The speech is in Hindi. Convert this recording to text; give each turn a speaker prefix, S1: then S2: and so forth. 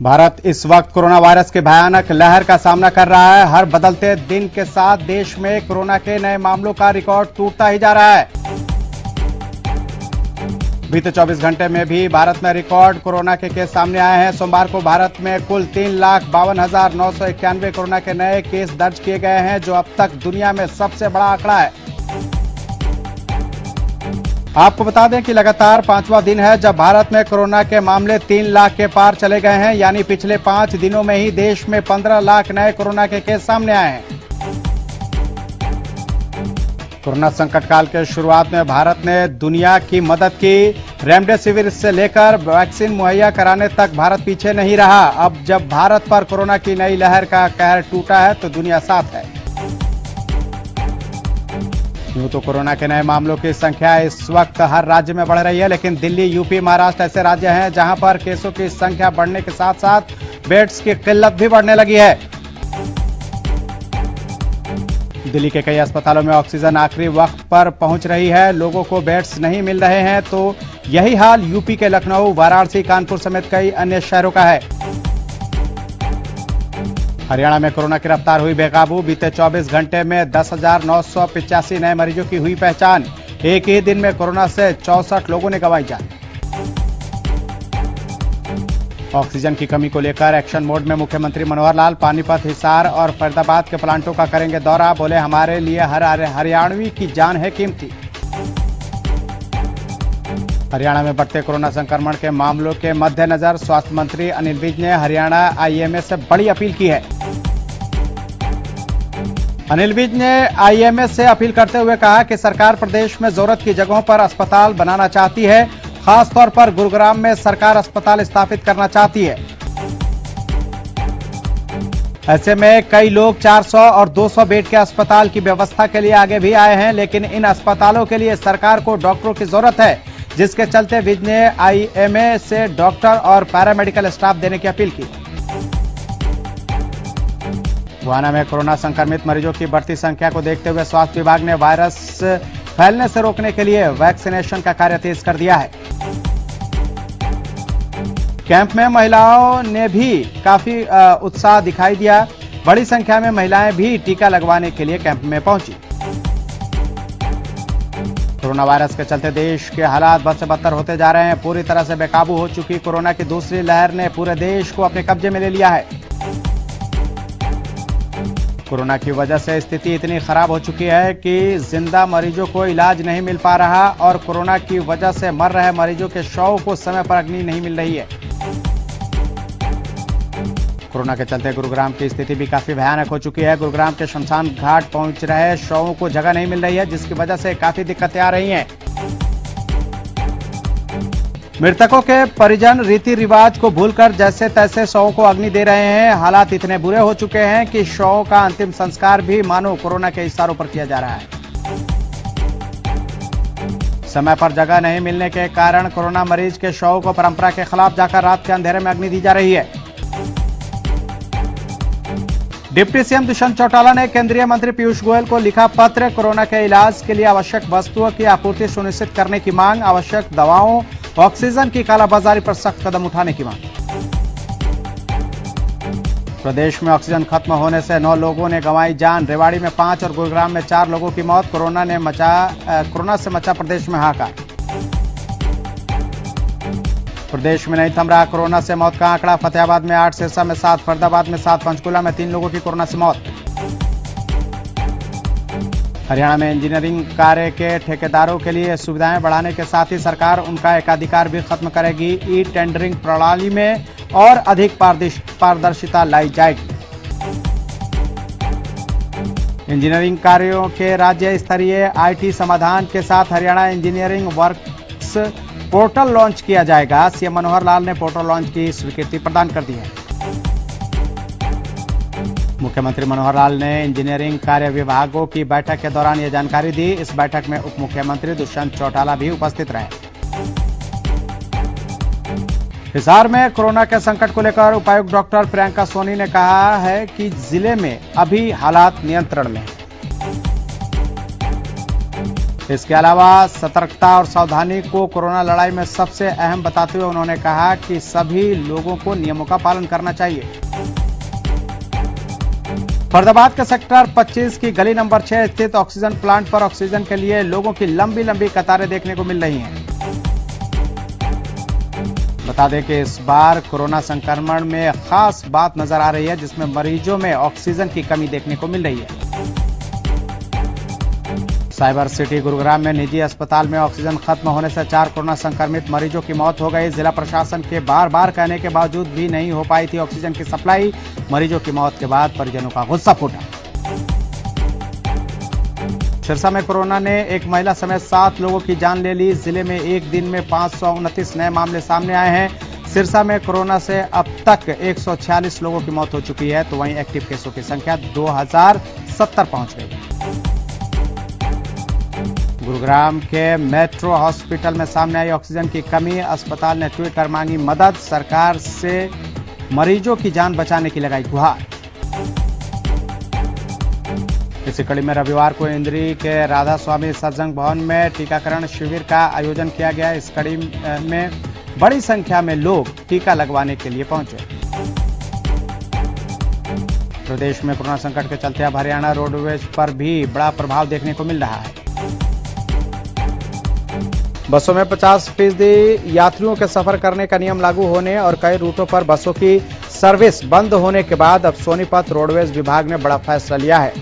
S1: भारत इस वक्त कोरोना वायरस के भयानक लहर का सामना कर रहा है। हर बदलते दिन के साथ देश में कोरोना के नए मामलों का रिकॉर्ड टूटता ही जा रहा है। बीते 24 घंटे में भी भारत में रिकॉर्ड कोरोना के केस सामने आए हैं। सोमवार को भारत में कुल 3,52,991 कोरोना के नए केस दर्ज किए गए हैं, जो अब तक दुनिया में सबसे बड़ा आंकड़ा है। आपको बता दें कि लगातार 5वां दिन है जब भारत में कोरोना के मामले 3 लाख के पार चले गए हैं, यानी पिछले 5 दिनों में ही देश में 15 लाख नए कोरोना के केस सामने आए हैं। कोरोना संकट काल के शुरुआत में भारत ने दुनिया की मदद की। रेमडेसिविर से लेकर वैक्सीन मुहैया कराने तक भारत पीछे नहीं रहा। अब जब भारत पर कोरोना की नई लहर का कहर टूटा है तो दुनिया साथ है। यूं तो कोरोना के नए मामलों की संख्या इस वक्त हर राज्य में बढ़ रही है, लेकिन दिल्ली, यूपी, महाराष्ट्र ऐसे राज्य हैं जहां पर केसों की संख्या बढ़ने के साथ साथ बेड्स की किल्लत भी बढ़ने लगी है। दिल्ली के कई अस्पतालों में ऑक्सीजन आखिरी वक्त पर पहुंच रही है, लोगों को बेड्स नहीं मिल रहे हैं। तो यही हाल यूपी के लखनऊ, वाराणसी, कानपुर समेत कई अन्य शहरों का है। हरियाणा में कोरोना की रफ्तार हुई बेकाबू। बीते 24 घंटे में 10,985 नए मरीजों की हुई पहचान। एक ही दिन में कोरोना से 64 लोगों ने गंवाई जान। ऑक्सीजन की कमी को लेकर एक्शन मोड में मुख्यमंत्री मनोहर लाल पानीपत, हिसार और फरीदाबाद के प्लांटों का करेंगे दौरा। बोले, हमारे लिए हर हरियाणवी की जान है कीमती। हरियाणा में बढ़ते कोरोना संक्रमण के मामलों के मद्देनजर स्वास्थ्य मंत्री अनिल विज ने हरियाणा आईएमए से बड़ी अपील की है। अनिल विज ने आईएमए से अपील करते हुए कहा कि सरकार प्रदेश में जरूरत की जगहों पर अस्पताल बनाना चाहती है। खासतौर पर गुरुग्राम में सरकार अस्पताल स्थापित करना चाहती है। ऐसे में कई लोग 400 और 200 बेड के अस्पताल की व्यवस्था के लिए आगे भी आए हैं, लेकिन इन अस्पतालों के लिए सरकार को डॉक्टरों की जरूरत है, जिसके चलते विज ने आईएमए से डॉक्टर और पैरामेडिकल स्टाफ देने की अपील की। गुहाना में कोरोना संक्रमित मरीजों की बढ़ती संख्या को देखते हुए स्वास्थ्य विभाग ने वायरस फैलने से रोकने के लिए वैक्सीनेशन का कार्य तेज कर दिया है। कैंप में महिलाओं ने भी काफी उत्साह दिखाई दिया। बड़ी संख्या में महिलाएं भी टीका लगवाने के लिए कैंप में पहुंची। कोरोना वायरस के चलते देश के हालात बद से बदतर होते जा रहे हैं। पूरी तरह से बेकाबू हो चुकी कोरोना की दूसरी लहर ने पूरे देश को अपने कब्जे में ले लिया है। कोरोना की वजह से स्थिति इतनी खराब हो चुकी है कि जिंदा मरीजों को इलाज नहीं मिल पा रहा और कोरोना की वजह से मर रहे मरीजों के शव को समय पर अग्नि नहीं मिल रही है। कोरोना के चलते गुरुग्राम की स्थिति भी काफी भयानक हो चुकी है। गुरुग्राम के शमशान घाट पहुंच रहे शवों को जगह नहीं मिल रही है, जिसकी वजह से काफी दिक्कतें आ रही हैं। मृतकों के परिजन रीति रिवाज को भूलकर जैसे तैसे शवों को अग्नि दे रहे हैं। हालात इतने बुरे हो चुके हैं कि शवों का अंतिम संस्कार भी मानो कोरोना के इशारों पर किया जा रहा है। समय पर जगह नहीं मिलने के कारण कोरोना मरीज के शवों को परंपरा के खिलाफ जाकर रात के अंधेरे में अग्नि दी जा रही है। डिप्टी सीएम दुष्यंत चौटाला ने केंद्रीय मंत्री पीयूष गोयल को लिखा पत्र। कोरोना के इलाज के लिए आवश्यक वस्तुओं की आपूर्ति सुनिश्चित करने की मांग, आवश्यक दवाओं, ऑक्सीजन की कालाबाजारी पर सख्त कदम उठाने की मांग। प्रदेश में ऑक्सीजन खत्म होने से 9 लोगों ने गंवाई जान। रेवाड़ी में 5 और गुरुग्राम में 4 लोगों की मौत। कोरोना से मचा प्रदेश में हाहाकार। प्रदेश में नहीं थम रहा कोरोना से मौत का आंकड़ा। फतेहाबाद में 8, सिरसा में 7, फरीदाबाद में 7, पंचकुला में 3 लोगों की कोरोना से मौत। हरियाणा में इंजीनियरिंग कार्य के ठेकेदारों के लिए सुविधाएं बढ़ाने के साथ ही सरकार उनका एकाधिकार भी खत्म करेगी। ई टेंडरिंग प्रणाली में और अधिक पारदर्शिता लाई जाएगी। इंजीनियरिंग कार्यों के राज्य स्तरीय आईटी समाधान के साथ Haryana engineering works portal launch किया जाएगा। सीएम मनोहर लाल ने पोर्टल लॉन्च की स्वीकृति प्रदान कर दी है। मुख्यमंत्री मनोहर लाल ने इंजीनियरिंग कार्य विभागों की बैठक के दौरान यह जानकारी दी। इस बैठक में उप मुख्यमंत्री दुष्यंत चौटाला भी उपस्थित रहे। हिसार में कोरोना के संकट को लेकर उपायुक्त डॉक्टर प्रियंका सोनी ने कहा है कि जिले में अभी हालात नियंत्रण में हैं। इसके अलावा सतर्कता और सावधानी को कोरोना लड़ाई में सबसे अहम बताते हुए उन्होंने कहा कि सभी लोगों को नियमों का पालन करना चाहिए। फरीदाबाद के सेक्टर 25 की गली नंबर 6 स्थित ऑक्सीजन प्लांट पर ऑक्सीजन के लिए लोगों की लंबी लंबी कतारें देखने को मिल रही हैं। बता दें कि इस बार कोरोना संक्रमण में खास बात नजर आ रही है, जिसमें मरीजों में ऑक्सीजन की कमी देखने को मिल रही है। साइबर सिटी गुरुग्राम में निजी अस्पताल में ऑक्सीजन खत्म होने से 4 कोरोना संक्रमित मरीजों की मौत हो गई। जिला प्रशासन के बार बार कहने के बावजूद भी नहीं हो पाई थी ऑक्सीजन की सप्लाई। मरीजों की मौत के बाद परिजनों का गुस्सा फूटा। सिरसा में कोरोना ने एक महिला समेत 7 लोगों की जान ले ली। जिले में एक दिन में 529 नए मामले सामने आए हैं। सिरसा में कोरोना से अब तक 146 लोगों की मौत हो चुकी है, तो वहीं एक्टिव केसों की संख्या 2070 पहुंच गई। गुरुग्राम के मेट्रो हॉस्पिटल में सामने आई ऑक्सीजन की कमी। अस्पताल ने ट्वीट कर मांगी मदद। सरकार से मरीजों की जान बचाने की लगाई गुहार। इसी कड़ी में रविवार को इंद्री के राधा स्वामी सत्संग भवन में टीकाकरण शिविर का आयोजन किया गया। इस कड़ी में बड़ी संख्या में लोग टीका लगवाने के लिए पहुंचे। प्रदेश में कोरोना संकट के चलते अब हरियाणा रोडवेज पर भी बड़ा प्रभाव देखने को मिल रहा है। बसों में 50% यात्रियों के सफर करने का नियम लागू होने और कई रूटों पर बसों की सर्विस बंद होने के बाद अब सोनीपत रोडवेज विभाग ने बड़ा फैसला लिया है।